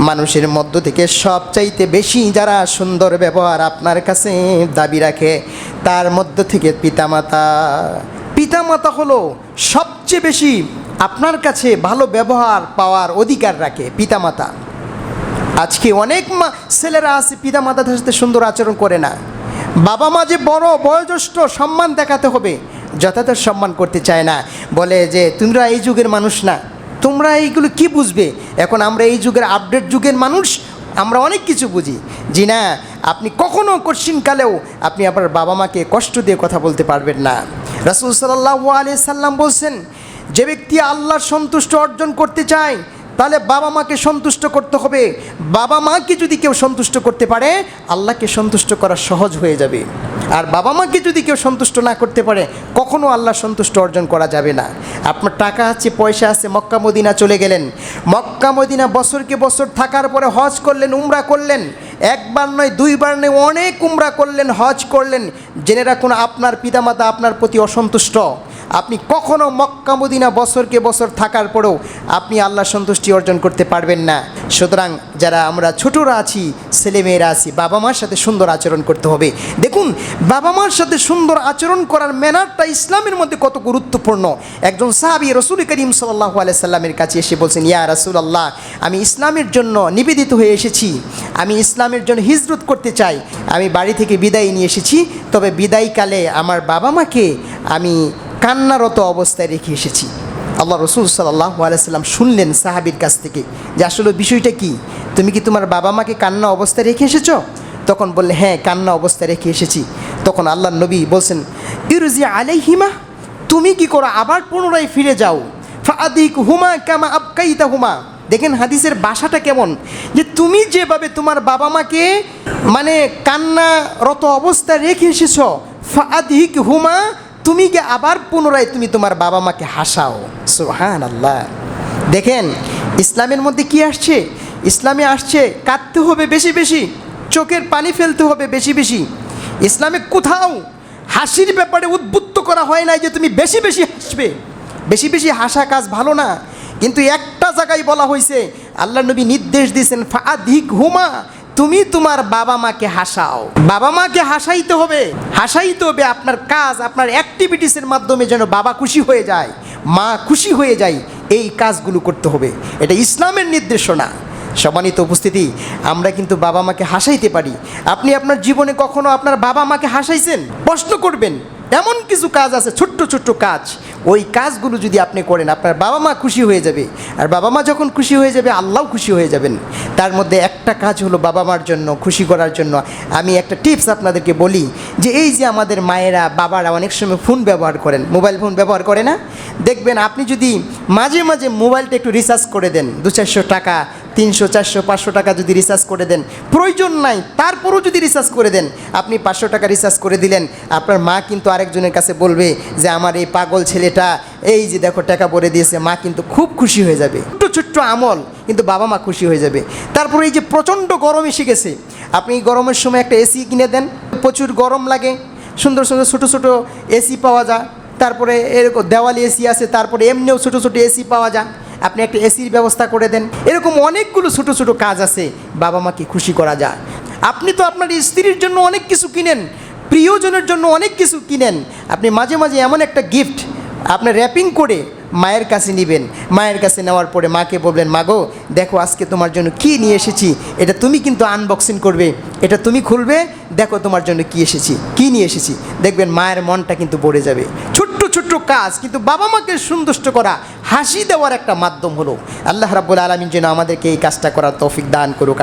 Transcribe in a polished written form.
মানুষের মধ্য থেকে সবচাইতে বেশি যারা সুন্দর ব্যবহার আপনার কাছে দাবি রাখে, তার মধ্য থেকে পিতামাতা। পিতামাতা হলো সবচেয়ে বেশি আপনার কাছে ভালো ব্যবহার পাওয়ার অধিকার রাখে পিতামাতা। আজকে অনেক ছেলেরা আছে পিতামাতাদের সাথে সুন্দর আচরণ করে না। বাবা মা যে বড় বয়োজ্যেষ্ঠ, সম্মান দেখাতে হবে, যথাযথ সম্মান করতে চায় না। বলে যে তোমরা এই যুগের মানুষ না, তোমরা এইগুলো কি বুঝবে। এখন আমরা এই যুগের আপডেট যুগের মানুষ, আমরা অনেক কিছু বুঝি। জি না, আপনি কখনো কঠিনকালেও আপনি আপনার বাবা মাকে কষ্ট দিয়ে কথা বলতে পারবেন না। রাসূল সাল্লাল্লাহু আলাইহি সাল্লাম বলছেন, যে ব্যক্তি আল্লাহর সন্তুষ্ট অর্জন করতে চায় তাহলে বাবা মাকে সন্তুষ্ট করতে হবে। বাবা মাকে যদি কেউ সন্তুষ্ট করতে পারে, আল্লাহকে সন্তুষ্ট করা সহজ হয়ে যাবে। আর বাবা মাকে যদি কেউ সন্তুষ্ট না করতে পারে, কখনো আল্লাহ সন্তুষ্ট অর্জন করা যাবে না। আপনার টাকা আছে, পয়সা আছে, মক্কা মদিনা চলে গেলেন, মক্কা মদিনা বছরকে বছর থাকার পরে হজ করলেন, উমরা করলেন, একবার নয় দুইবার নয় অনেক উমরা করলেন, হজ করলেন, জেনে রাখুন আপনার পিতামাতা আপনার প্রতি অসন্তুষ্ট। আপনি কখনো মক্কা মদিনা বছরকে বছর থাকার পরেও আপনি আল্লাহর সন্তুষ্টি অর্জন করতে পারবেন না। সুতরাং যারা আমরা ছোটরা আছি, ছেলেমেয়েরা আছি, বাবা মার সাথে সুন্দর আচরণ করতে হবে। দেখুন বাবা মার সাথে সুন্দর আচরণ করার ম্যানারটা ইসলামের মধ্যে কত গুরুত্বপূর্ণ। একজন সাহাবী রাসূল করিম সাল্লাল্লাহু আলাইহি সাল্লামের কাছে এসে বলছেন, ইয়া রাসূলুল্লাহ, আমি ইসলামের জন্য নিবেদিত হয়ে এসেছি, আমি ইসলামের জন্য হিজরত করতে চাই, আমি বাড়ি থেকে বিদায় নিয়ে এসেছি, তবে বিদায়কালে আমার বাবা মাকে আমি কান্নারত অবস্থায় রেখে এসেছি। আল্লাহ রসুল সাল্লাল্লাহু আলাইহি সাল্লাম শুনলেন সাহাবীর কাছ থেকে যে আসলে বিষয়টা কি, তুমি কি তোমার বাবা মাকে কান্না অবস্থায় রেখে এসেছো? তখন বললে, হ্যাঁ কান্না অবস্থায় রেখে এসেছি। তখন আল্লাহর নবী বলছেন, ইরজি আলাইহিমা, তুমি কি করো আবার পুনরায় ফিরে যাও, ফাআদিক হুমা কামা আবকাইতা হুমা। দেখেন হাদিসের ভাষাটা কেমন, যে তুমি যেভাবে তোমার বাবা মাকে মানে কান্নারত অবস্থায় রেখে এসেছ, ফাআদিক হুমা, তুমি কি আবার পুনরায় তুমি তোমার বাবা মাকে হাসাও। সুবহানাল্লাহ। দেখেন ইসলামের মধ্যে কি আসছে, ইসলামে আসছে কাঁদতে হবে বেশি বেশি, চোখের পানি ফেলতে হবে বেশি বেশি। ইসলামে কোথাও হাসির ব্যাপারে উদ্বুদ্ধ করা হয় না যে তুমি বেশি বেশি হাসবে। বেশি বেশি হাসা কাজ ভালো না, কিন্তু একটা জায়গায় বলা হয়েছে, আল্লাহ নবী নির্দেশ দিয়েছেন, ফাআদিক হুমা, তুমি তোমার বাবা মাকে হাসাও। বাবা মাকে হাসাইতে হবে, হাসাইতে হবে। আপনার কাজ, আপনার অ্যাক্টিভিটিসের মাধ্যমে যেন বাবা খুশি হয়ে যায়, মা খুশি হয়ে যায়, এই কাজগুলো করতে হবে। এটা ইসলামের নির্দেশনা। সম্মানিত উপস্থিতি, আমরা কিন্তু বাবা মাকে হাসাইতে পারি। আপনি আপনার জীবনে কখনো আপনার বাবা মাকে হাসাইছেন? প্রশ্ন করবেন। এমন কিছু কাজ আছে, ছোট্ট ছোট্ট কাজ, ওই কাজগুলো যদি আপনি করেন, আপনার বাবা মা খুশি হয়ে যাবে। আর বাবা মা যখন খুশি হয়ে যাবে, আল্লাহও খুশি হয়ে যাবেন। তার মধ্যে একটা কাজ হলো বাবা মার জন্য খুশি করার জন্য আমি একটা টিপস আপনাদেরকে বলি, যে এই যে আমাদের মায়েরা বাবারা অনেক সময় ফোন ব্যবহার করেন, মোবাইল ফোন ব্যবহার করে না? দেখবেন আপনি যদি মাঝে মাঝে মোবাইলটা একটু রিচার্জ করে দেন, 200-400 টাকা, 300-400-500 টাকা যদি রিচার্জ করে দেন, প্রয়োজন নাই তারপরও যদি রিচার্জ করে দেন, আপনি 500 টাকা রিচার্জ করে দিলেন, আপনার মা কিন্তু আরেকজনের কাছে বলবে যে আমার এই পাগল ছেলেটা এই যে দেখো টাকা ভরে দিয়েছে, মা কিন্তু খুব খুশি হয়ে যাবে। ছোট্ট ছোট্ট আমল, কিন্তু বাবা মা খুশি হয়ে যাবে। তারপরে এই যে প্রচণ্ড গরম এসে গেছে, আপনি গরমের সময় একটা এসি কিনে দেন, প্রচুর গরম লাগে, সুন্দর সুন্দর ছোটো ছোটো এসি পাওয়া যায়। তারপরে এরকম দেওয়ালি এসি আছে, তারপরে এমনিও ছোটো ছোটো এসি পাওয়া যায়, আপনি একটা এসির ব্যবস্থা করে দেন। এরকম অনেকগুলো ছোটো ছোটো কাজ আছে, বাবা মাকে খুশি করা যায়। আপনি তো আপনার স্ত্রীর জন্য অনেক কিছু কিনেন, প্রিয়জনের জন্য অনেক কিছু কিনেন, আপনি মাঝে মাঝে এমন একটা গিফট আপনি র্যাপিং করে মায়ের কাছে নেবেন। মায়ের কাছে নেওয়ার পরে মাকে বলবেন, মা গো দেখো আজকে তোমার জন্য কি নিয়ে এসেছি, এটা তুমি কিন্তু আনবক্সিং করবে, এটা তুমি খুলবে, দেখো তোমার জন্য কি এসেছি, কি নিয়ে এসেছি। দেখবেন মায়ের মনটা কিন্তু ভরে যাবে। ছোট্ট ছোট্ট কাজ, কিন্তু বাবা মাকে সন্তুষ্ট করা, হাসি দেওয়ার একটা মাধ্যম হলো। আল্লাহ রাব্বুল আলামিন যেন আমাদেরকে এই কাজটা করার তৌফিক দান করুক।